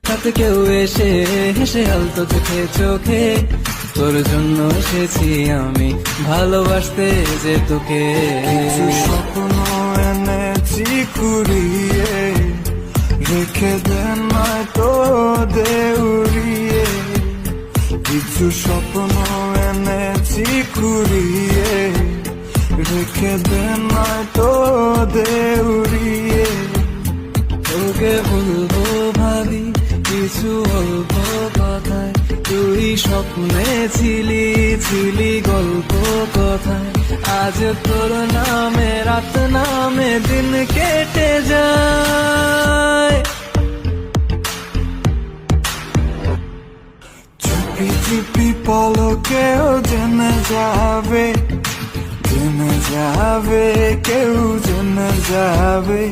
সাথে কেউ এসে হেসে আলতো চোখে চোখে, তোর জন্য এসেছি আমি ভালোবাসতে যে তোকে। কিছু স্বপ্ন এনেছি কুড়িয়ে, রেখে দেন নয়তো দেউড়িয়ে। কিছু স্বপ্ন এনেছি কুড়িয়ে, রেখে দেন নয়তো দেউড়িয়ে। তোকে বলবো ভাবি কিছু অল্প কথায়, তুই স্বপ্নে ছিলি ছিলি গল্প কথায়। আজ তোর নামে রাত নামে দিন কেটে যায়। চুপি চুপি পলকেও জেনে যাবে, জেনে যাবে, কেউ জেনে যাবে।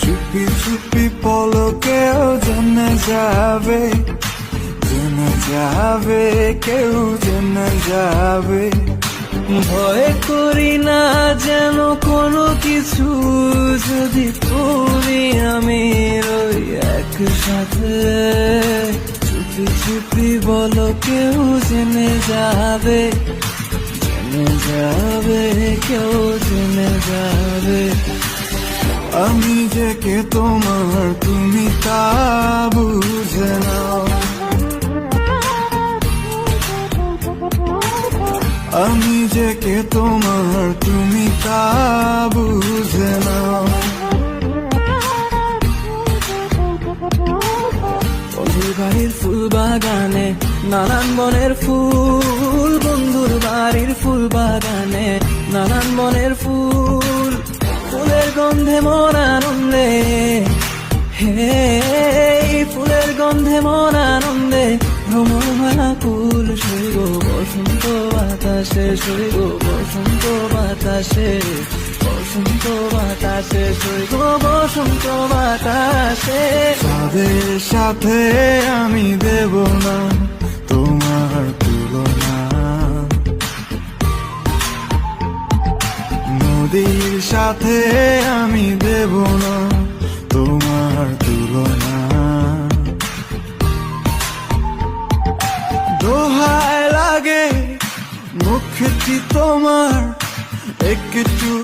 চুপি চুপি পলকেও জেনে যাবে, জেনে যাবে, কেউ জেনে যাবে। ভয় করি না যেন কোনো কিছু, যদি তুমি আমি রই একসাথে। চুপি চুপি বলো কেউ জেনে যাবে, জেনে যাবে, কেউ জেনে যাবে। আমি যে কে তোমার তুমি তা বুঝে নাও, আমি যে কে তোমার তুমি তা বুঝে নাও। বন্ধুর বাড়ির ফুল বাগানে নানান বনের ফুল, বন্ধুর বাড়ির ফুল বাগানে নানান বনের ফুল। ফুলের গন্ধে মন আনন্দে, হে ফুলের গন্ধে মন আনন্দে ভ্রমণ কুল। শৈব বসন্ত বাতাসে, শৈব বসন্ত বাতাসে, বসন্ত বাতাসে, শৈব বসন্ত বাতাসে। তাদের সাথে আমি দেব না তোমার তুলনা, নদীর সাথে আমি দেব না তোমার তুলনা। দোহায় লাগে মুখটি তোমার একটু